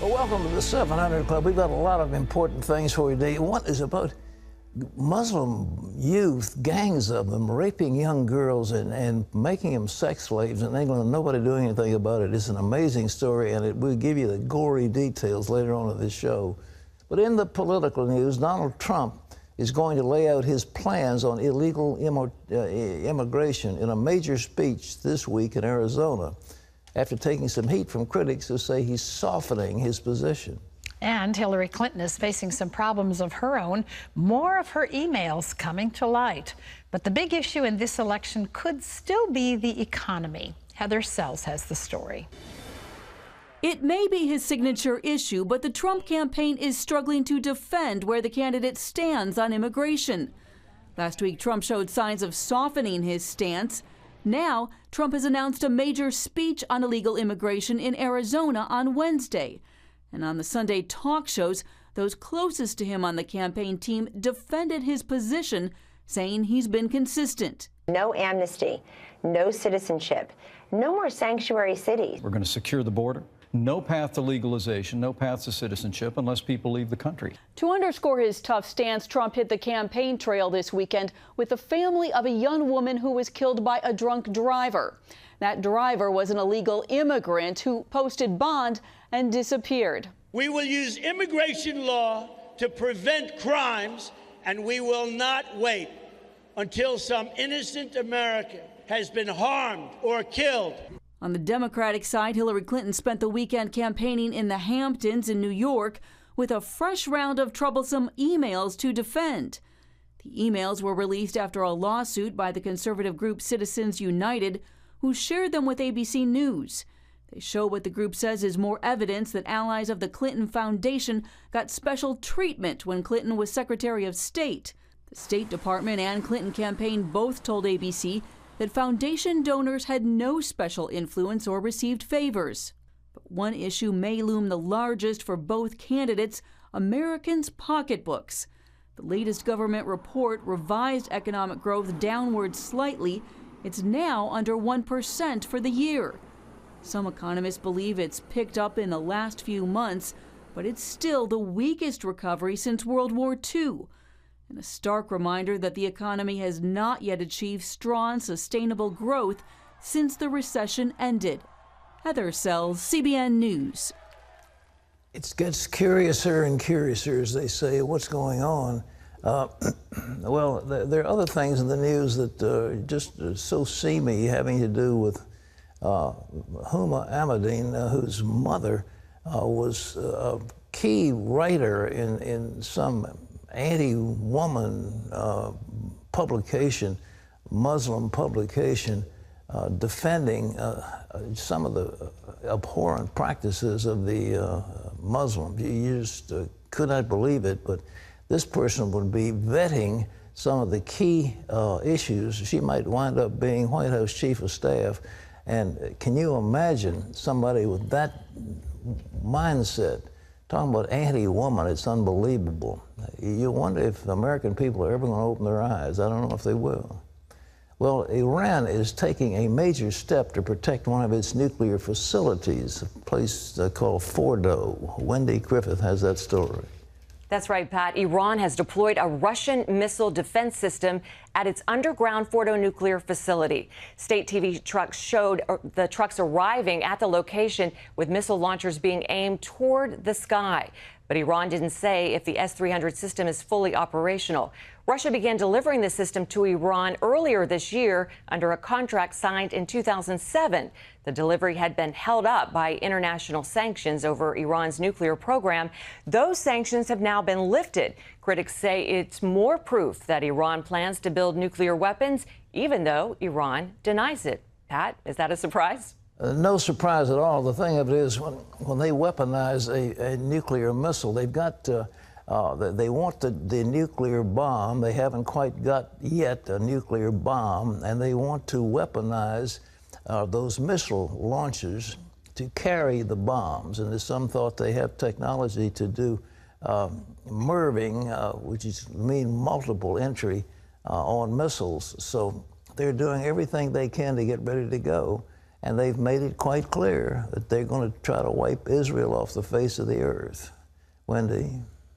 Well, welcome to the 700 Club. We've got a lot of important things for you today. One is about Muslim youth, gangs of them, raping young girls and making them sex slaves in England, and nobody doing anything about it. It's an amazing story, and we'll give you the gory details later on in this show. But in the political news, Donald Trump is going to lay out his plans on illegal immigration in a major speech this week in Arizona, after taking some heat from critics who say he's softening his position. And Hillary Clinton is facing some problems of her own, more of her emails coming to light. But the big issue in this election could still be the economy. Heather Sells has the story. It may be his signature issue, but the Trump campaign is struggling to defend where the candidate stands on immigration. Last week, Trump showed signs of softening his stance. Now, Trump has announced a major speech on illegal immigration in Arizona on Wednesday. And on the Sunday talk shows, those closest to him on the campaign team defended his position, saying he's been consistent. No amnesty, no citizenship, no more sanctuary cities. We're going to secure the border. No path to legalization, no path to citizenship unless people leave the country. To underscore his tough stance, Trump hit the campaign trail this weekend with the family of a young woman who was killed by a drunk driver. That driver was an illegal immigrant who posted bond and disappeared. We will use immigration law to prevent crimes, and we will not wait until some innocent American has been harmed or killed. On the Democratic side, Hillary Clinton spent the weekend campaigning in the Hamptons in New York with a fresh round of troublesome emails to defend. The emails were released after a lawsuit by the conservative group Citizens United, who shared them with ABC News. They show what the group says is more evidence that allies of the Clinton Foundation got special treatment when Clinton was Secretary of State. The State Department and Clinton campaign both told ABC that foundation donors had no special influence or received favors. But one issue may loom the largest for both candidates: Americans' pocketbooks. The latest government report revised economic growth downward slightly. It's now under 1% for the year. Some economists believe it's picked up in the last few months, but it's still the weakest recovery since World War II. And a stark reminder that the economy has not yet achieved strong, sustainable growth since the recession ended. Heather Sells, CBN News. It gets curiouser and curiouser, as they say, what's going on. Well, there are other things in the news that are just so seamy, having to do with Huma Abedin, whose mother was a key writer in some anti-woman publication, Muslim publication, defending some of the abhorrent practices of the Muslims. You just could not believe it, but this person would be vetting some of the key issues. She might wind up being White House Chief of Staff. And can you imagine somebody with that mindset talking about anti-woman? It's unbelievable. You wonder if the American people are ever going to open their eyes. I don't know if they will. Well, Iran is taking a major step to protect one of its nuclear facilities, a place called Fordo. Wendy Griffith has that story. That's right, Pat. Iran has deployed a Russian missile defense system at its underground Fordo nuclear facility. State TV trucks showed the trucks arriving at the location with missile launchers being aimed toward the sky. But Iran didn't say if the S-300 system is fully operational. Russia began delivering the system to Iran earlier this year under a contract signed in 2007. The delivery had been held up by international sanctions over Iran's nuclear program. Those sanctions have now been lifted. Critics say it's more proof that Iran plans to build nuclear weapons, even though Iran denies it. Pat, is that a surprise? No surprise at all. The thing of it is, when they weaponize a nuclear missile, they've got they want the nuclear bomb. They haven't quite got yet a nuclear bomb, and they want to weaponize those missile launchers to carry the bombs. And there's some thought they have technology to do MIRVing, which is mean multiple entry on missiles. So they're doing everything they can to get ready to go. and they've made it quite clear that they're going to try to wipe Israel off the face of the earth. Wendy?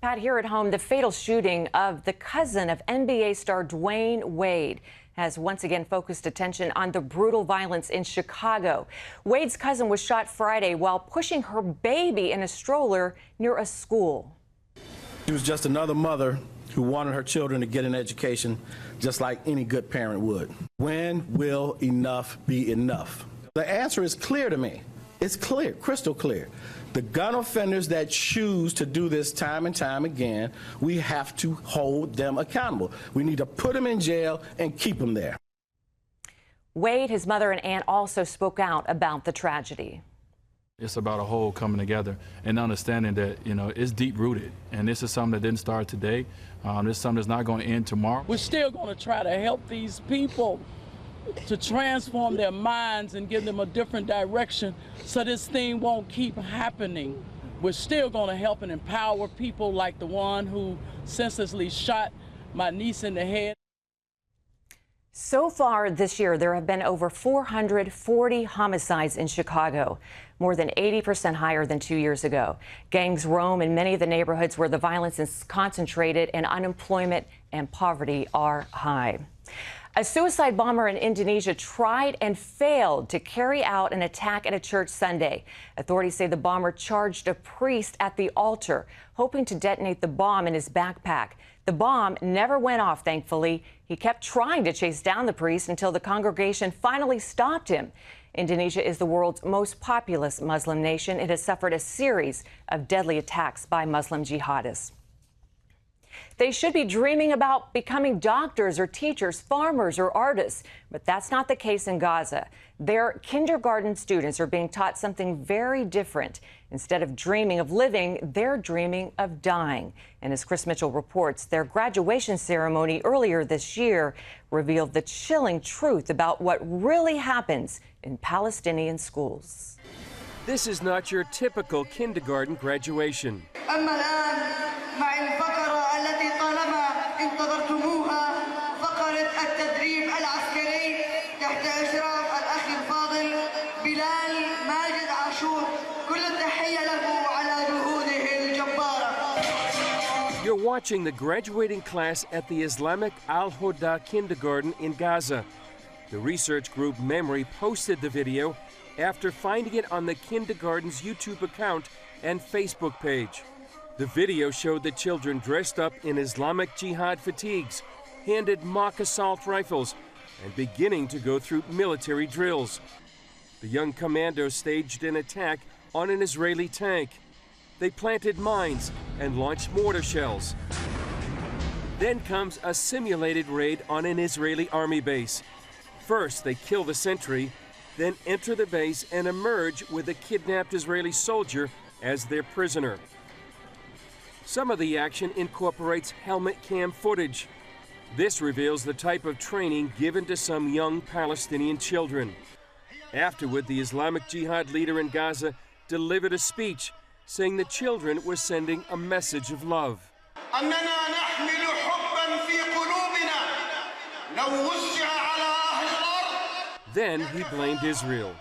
Pat, here at home, the fatal shooting of the cousin of NBA star Dwayne Wade has once again focused attention on the brutal violence in Chicago. Wade's cousin was shot Friday while pushing her baby in a stroller near a school. She was just another mother who wanted her children to get an education just like any good parent would. When will enough be enough? The answer is clear to me. It's clear, crystal clear. The gun offenders that choose to do this time and time again, we have to hold them accountable. We need to put them in jail and keep them there. Wade, his mother and aunt also spoke out about the tragedy. It's about a whole coming together and understanding that, it's deep rooted. And this is something that didn't start today. This is something that's not going to end tomorrow. We're still going to try to help these people to transform their minds and give them a different direction so this thing won't keep happening. We're still going to help and empower people like the one who senselessly shot my niece in the head. So far this year, there have been over 440 homicides in Chicago, more than 80% higher than 2 years ago. Gangs roam in many of the neighborhoods where the violence is concentrated and unemployment and poverty are high. A suicide bomber in Indonesia tried and failed to carry out an attack at a church Sunday. Authorities say the bomber charged a priest at the altar, hoping to detonate the bomb in his backpack. The bomb never went off, thankfully. He kept trying to chase down the priest until the congregation finally stopped him. Indonesia is the world's most populous Muslim nation. It has suffered a series of deadly attacks by Muslim jihadists. They should be dreaming about becoming doctors or teachers, farmers or artists, but that's not the case in Gaza. Their kindergarten students are being taught something very different. Instead of dreaming of living, they're dreaming of dying. And as Chris Mitchell reports, their graduation ceremony earlier this year revealed the chilling truth about what really happens in Palestinian schools. This is not your typical kindergarten graduation. You're watching the graduating class at the Islamic Al-Huda kindergarten in Gaza. The research group Memory posted the video after finding it on the kindergarten's YouTube account and Facebook page. The video showed the children dressed up in Islamic Jihad fatigues, handed mock assault rifles, and beginning to go through military drills. The young commandos staged an attack on an Israeli tank. They planted mines and launched mortar shells. Then comes a simulated raid on an Israeli army base. First, they kill the sentry, then enter the base and emerge with a kidnapped Israeli soldier as their prisoner. Some of the action incorporates helmet cam footage. This reveals the type of training given to some young Palestinian children. Afterward, the Islamic Jihad leader in Gaza delivered a speech saying the children were sending a message of love. Then he blamed Israel.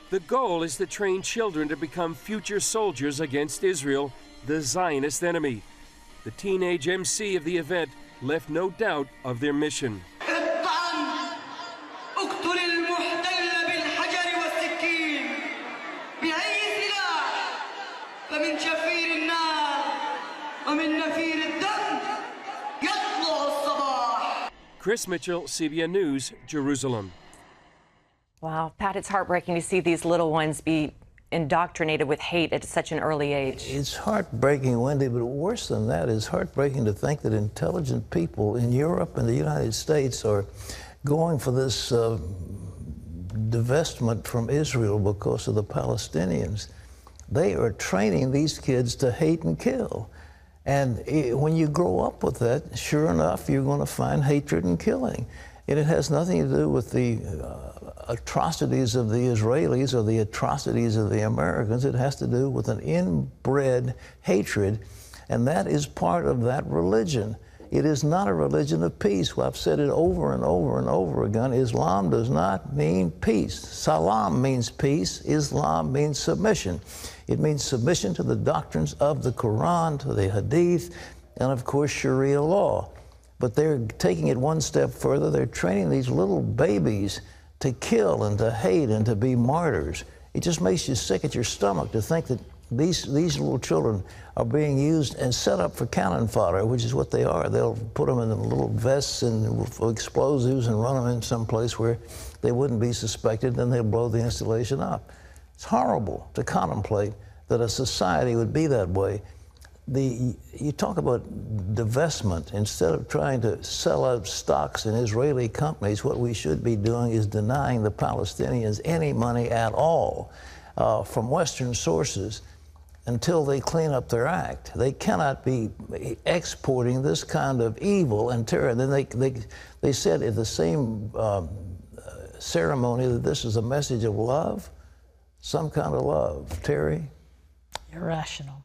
The goal is to train children to become future soldiers against Israel, the Zionist enemy. The teenage MC of the event left no doubt of their mission. Chris Mitchell, CBN News, Jerusalem. Wow, Pat, it's heartbreaking to see these little ones be indoctrinated with hate at such an early age. It's heartbreaking, Wendy, but worse than that, it's heartbreaking to think that intelligent people in Europe and the United States are going for this divestment from Israel because of the Palestinians. They are training these kids to hate and kill. And when you grow up with that, sure enough, you're going to find hatred and killing. And it has nothing to do with the atrocities of the Israelis or the atrocities of the Americans. It has to do with an inbred hatred, and that is part of that religion. It is not a religion of peace. Well, I've said it over and over and over again. Islam does not mean peace. Salam means peace. Islam means submission. It means submission to the doctrines of the Quran, to the Hadith, and of course Sharia law. But they're taking it one step further. They're training these little babies to kill and to hate and to be martyrs. It just makes you sick at your stomach to think that these little children are being used and set up for cannon fodder, which is what they are. They'll put them in the little vests and with explosives and run them in some place where they wouldn't be suspected, then they'll blow the installation up. It's horrible to contemplate that a society would be that way. You talk about divestment. Instead of trying to sell out stocks in Israeli companies, what we should be doing is denying the Palestinians any money at all from Western sources until they clean up their act. They cannot be exporting this kind of evil and terror. And then they said in the same ceremony that this is a message of love, some kind of love. Terry? Irrational.